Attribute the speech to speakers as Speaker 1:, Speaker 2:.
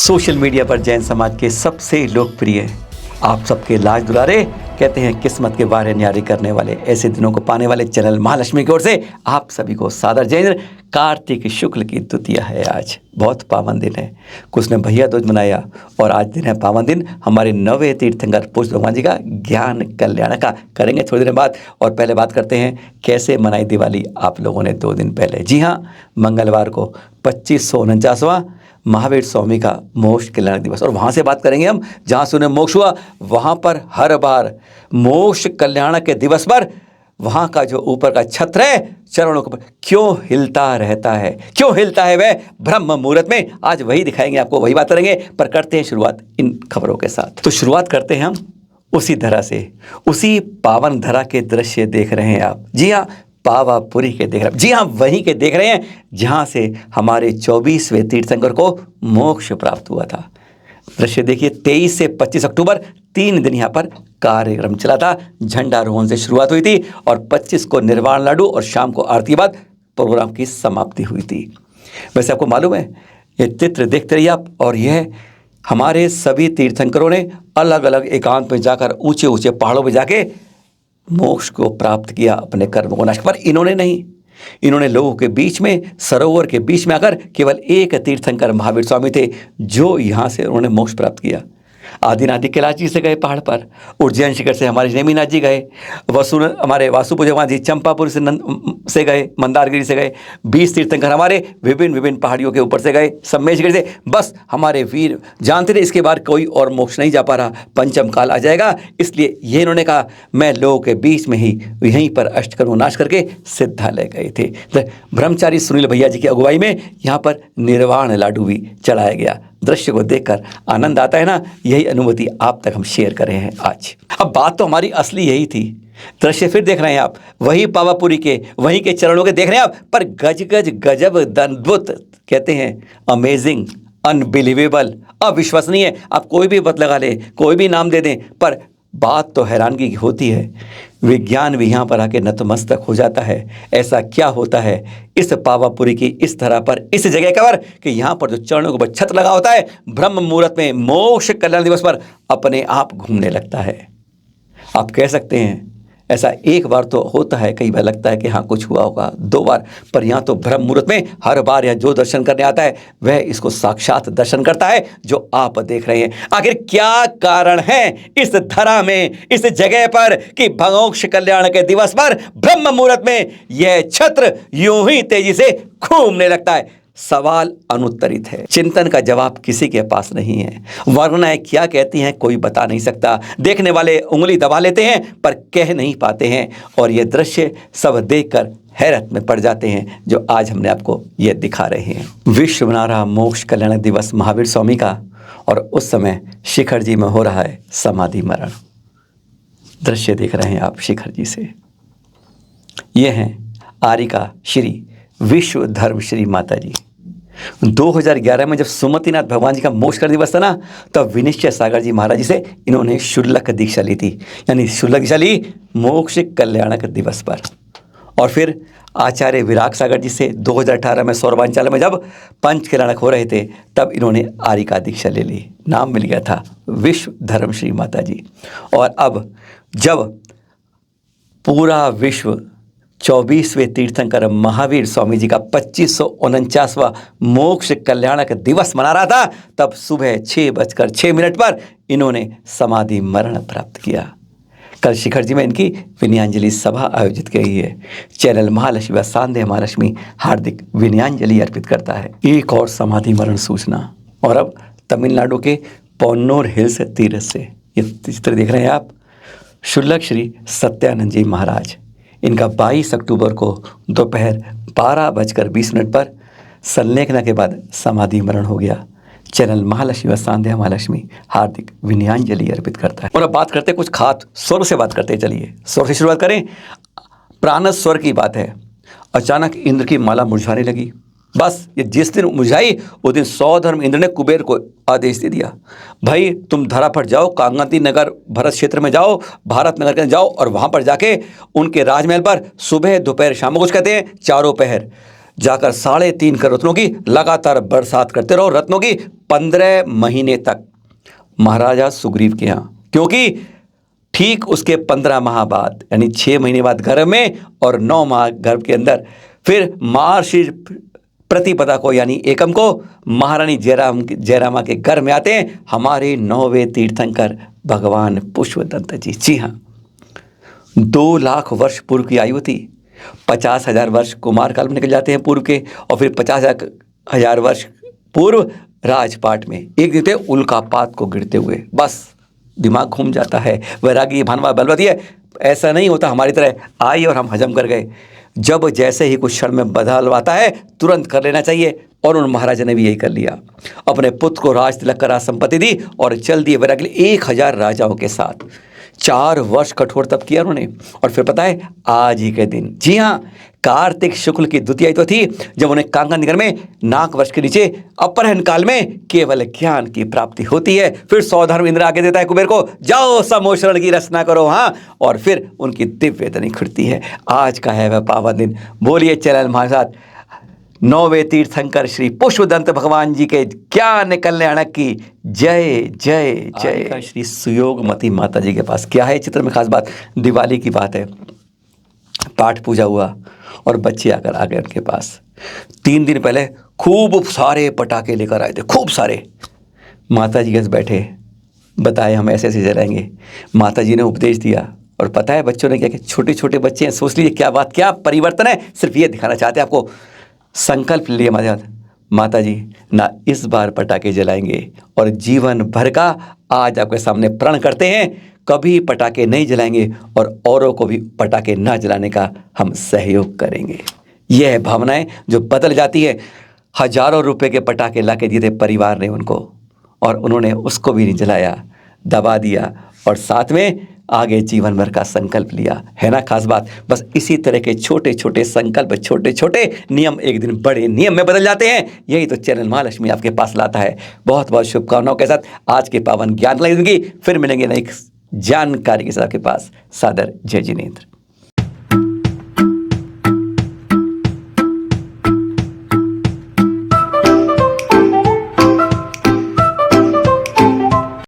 Speaker 1: Social media पर जैन समाज के सबसे लोकप्रिय आप सबके लाज दुलारे कहते हैं किस्मत के बारे न्यारी करने वाले ऐसे दिनों को पाने वाले चैनल महालक्ष्मी की ओर से आप सभी को सादर जय। कार्तिक शुक्ल की द्वितीया है, आज बहुत पावन दिन है। कुछ ने भैया दूज मनाया और आज दिन है पावन दिन हमारे नवे तीर्थंकर पूज्य भगवान जी का ज्ञान कल्याण का करेंगे थोड़ी देर बाद। और पहले बात करते हैं कैसे मनाई दिवाली आप लोगों ने 2 दिन पहले। जी हाँ, मंगलवार को 2549वां महावीर स्वामी का मोक्ष कल्याण दिवस, और वहाँ से बात करेंगे हम जहाँ से उन्हें मोक्ष हुआ। वहाँ पर हर बार मोक्ष कल्याण के दिवस पर वहाँ का जो ऊपर का छत्र है चरणों के ऊपर क्यों हिलता रहता है, क्यों हिलता है वह ब्रह्म मुहूर्त में, आज वही दिखाएंगे आपको, वही बात करेंगे। पर करते हैं शुरुआत इन खबरों के साथ। तो शुरुआत करते हैं हम उसी धरा से, उसी पावन धरा के दृश्य देख रहे हैं आप। जी हाँ, पावापुरी के देख रहे हैं। जी हाँ, वहीं के देख रहे हैं जहाँ से हमारे 24वें तीर्थंकर को मोक्ष प्राप्त हुआ था। दृश्य देखिए, 23 से 25 अक्टूबर 3 दिन यहाँ पर कार्यक्रम चला था। झंडारोहण से शुरुआत हुई थी और 25 को निर्वाण लाडू और शाम को आरती के बाद प्रोग्राम की समाप्ति हुई थी। वैसे आपको मालूम है, ये चित्र देखते रहिए आप। और यह हमारे सभी तीर्थंकरों ने अलग अलग एकांत में जाकर ऊंचे ऊंचे पहाड़ों पर जाके मोक्ष को प्राप्त किया, अपने कर्म को नष्ट। पर इन्होंने नहीं, इन्होंने लोगों के बीच में, सरोवर के बीच में आकर केवल एक तीर्थंकर महावीर स्वामी थे जो यहाँ से उन्होंने मोक्ष प्राप्त किया। आदिनाथ कैलाश जी से गए पहाड़ पर, उज्जैन शिखर से हमारे नेमिनाथ जी गए, हमारे वासुपूज्य भगवान जी चंपापुर से गए, मंदारगिरी से गए, 20 तीर्थंकर हमारे विभिन्न पहाड़ियों के ऊपर से गए, सम्मेश शिखर से। बस हमारे वीर जानते थे इसके बाद कोई और मोक्ष नहीं जा पा रहा, पंचम काल आ जाएगा। इसलिए ये इन्होंने कहा मैं लोगों के बीच में ही यहीं पर अष्टकर्म नाश करके सिद्धालय गए थे। ब्रह्मचारी सुनील भैया जी की अगुवाई में यहाँ पर निर्वाण लाडू भी चढ़ाया गया। दृश्य को देखकर आनंद आता है ना, यही अनुभूति आप तक हम शेयर कर रहे हैं आज। अब बात तो हमारी असली यही थी। दृश्य फिर देख रहे हैं आप, वही पावापुरी के, वहीं के चरणों के देख रहे हैं आप। पर गज गजब अद्भुत कहते हैं, अमेजिंग, अनबिलीवेबल, अविश्वसनीय। आप कोई भी बात लगा लें, कोई भी नाम दे दें, पर बात तो हैरानगी की होती है। विज्ञान भी यहाँ पर आके नतमस्तक हो जाता है। ऐसा क्या होता है इस पावापुरी की इस तरह पर, इस जगह पर, कि यहाँ पर जो चरणों के ऊपर छत्र लगा होता है ब्रह्म मुहूर्त में मोक्ष कल्याण दिवस पर अपने आप घूमने लगता है। आप कह सकते हैं ऐसा एक बार तो होता है, कई बार लगता है कि हाँ कुछ हुआ होगा, 2 बार, पर यहाँ तो ब्रह्म मुहूर्त में हर बार यहाँ जो दर्शन करने आता है वह इसको साक्षात दर्शन करता है जो आप देख रहे हैं। आखिर क्या कारण है इस धरा में, इस जगह पर कि मोक्ष कल्याण के दिवस पर ब्रह्म मुहूर्त में यह छत्र यूं ही तेजी से घूमने लगता है? सवाल अनुत्तरित है, चिंतन का जवाब किसी के पास नहीं है। वर्णनाएं क्या कहती हैं कोई बता नहीं सकता। देखने वाले उंगली दबा लेते हैं पर कह नहीं पाते हैं। और ये दृश्य सब देखकर हैरत में पड़ जाते हैं जो आज हमने आपको ये दिखा रहे हैं। विश्व मना रहा मोक्ष कल्याण दिवस महावीर स्वामी का, और उस समय शिखर जी में हो रहा है समाधि मरण। दृश्य देख रहे हैं आप शिखर जी से। ये हैं आरिका श्री विश्व धर्म श्री माता जी। 2011 में जब सुमतिनाथ भगवान जी का मोक्ष कल्याण दिवस था ना, तब विनिश्चय सागर जी महाराज जी से इन्होंने शुल्लक दीक्षा ली थी, यानी शुल्लक दीक्षा ली मोक्ष कल्याणक दिवस पर। और फिर आचार्य विराग सागर जी से 2018 में सौरभांचल में जब पंच कल्याणक हो रहे थे तब इन्होंने आरिका दीक्षा ले ली, नाम मिल गया था विश्व धर्म श्री माता जी। और अब जब पूरा विश्व 24वें तीर्थंकर महावीर स्वामी जी का 2549वां मोक्ष कल्याणक दिवस मना रहा था, तब सुबह 6:06 पर इन्होंने समाधि मरण प्राप्त किया। कल शिखर जी में इनकी विनयांजलि सभा आयोजित की गई है। चैनल महालक्ष्मी व सांध्य महालक्ष्मी हार्दिक विनयांजलि अर्पित करता है। एक और समाधि मरण सूचना, और अब तमिलनाडु के पोन्नूर हिल्स तीर्थ से ये चित्र देख रहे हैं आप। शुल्लक श्री सत्यानंद जी महाराज, इनका 22 अक्टूबर को दोपहर 12:20 पर संलेखना के बाद समाधि मरण हो गया। चैनल महालक्ष्मी व सांध्या महालक्ष्मी हार्दिक विनयांजलि अर्पित करता है। और अब बात करते हैं कुछ खास स्वर से बात करते हैं। चलिए स्वर से शुरुआत करें। प्राणस स्वर की बात है। अचानक इंद्र की माला मुरझाने लगी। बस ये जिस दिन मुरझाई उस दिन 100 धर्म इंद्र ने कुबेर को आदेश दे दिया, भाई तुम धरा पर जाओ, कांगती नगर भरत क्षेत्र में जाओ, भारत नगर के जाओ, और वहाँ पर जाके उनके राजमहल पर सुबह दोपहर शाम को, कुछ कहते हैं चारों पहर, जाकर 3.5 करोड़ रत्नों की लगातार बरसात करते रहो, रत्नों की 15 महीने तक महाराजा सुग्रीव के यहाँ। क्योंकि ठीक उसके 15 माह बाद यानी 6 महीने बाद गर्भ में और 9 माह गर्भ के अंदर फिर महर्षि प्रतिपदा को यानी एकम को महारानी जयरामा के घर में आते हैं हमारे 9वें तीर्थंकर भगवान पुष्पदंत जी। जी हाँ, 2 लाख वर्ष पूर्व की आयु थी। 50,000 वर्ष कुमार काल में निकल जाते हैं पूर्व के, और फिर 50,000 वर्ष पूर्व राजपाट में एक दिन थे उल्कापात को गिरते हुए। बस दिमाग घूम जाता है। वैरागी भानवा बलवती है, ऐसा नहीं होता हमारी तरह आई और हम हजम कर गए। जब जैसे ही कुछ क्षण में बदलाव आता है तुरंत कर लेना चाहिए, और उन महाराजा ने भी यही कर लिया। अपने पुत्र को राज तिलक कर संपत्ति दी और चल दिए वैरागी 1000 राजाओं के साथ। 4 वर्ष कठोर तप किया उन्होंने, और फिर पता है आज ही के दिन, जी हाँ, कार्तिक शुक्ल की द्वितीया तो थी जब उन्हें कांगन नगर में नाग वर्ष के नीचे अपहरण काल में केवल ज्ञान की प्राप्ति होती है। फिर सौधर्म इंद्र आगे देता है कुबेर को, जाओ समोषण की रचना करो। हाँ, और फिर उनकी दिव्य धनी खुलती है। आज का है वह पावन दिन। बोलिए चैनल महाराज 9वें तीर्थंकर श्री पुष्पदंत भगवान जी के ज्ञान कल्याण की जय जय जय। श्री सुयोगमती माता जी के पास क्या है चित्र में खास बात, दिवाली की बात है। पाठ पूजा हुआ और बच्चे आकर आ गए उनके पास। 3 दिन पहले खूब सारे पटाखे लेकर आए थे, खूब सारे। माता जी के बैठे, बताए हम ऐसे ऐसे जलाएंगे। माता जी ने उपदेश दिया, और पता है बच्चों ने क्या किया, छोटे छोटे बच्चे हैं, सोच लीजिए क्या बात, क्या परिवर्तन है। सिर्फ ये दिखाना चाहते हैं आपको। संकल्प लिए माता जी ना इस बार पटाखे जलाएंगे, और जीवन भर का आज आपके सामने प्रण करते हैं कभी पटाखे नहीं जलाएंगे, और औरों को भी पटाखे ना जलाने का हम सहयोग करेंगे। यह है भावनाएं जो बदल जाती है। हजारों रुपए के पटाखे ला के दिए थे परिवार ने उनको, और उन्होंने उसको भी नहीं जलाया, दबा दिया, और साथ में आगे जीवन भर का संकल्प लिया। है ना खास बात। बस इसी तरह के छोटे छोटे संकल्प, छोटे छोटे नियम एक दिन बड़े नियम में बदल जाते हैं। यही तो चैनल महालक्ष्मी आपके पास लाता है। बहुत बहुत शुभकामनाओं के साथ आज के पावन ज्ञान जिंदगी फिर मिलेंगे नई जानकारी के साथ आपके पास। सादर जय जिनेंद्र।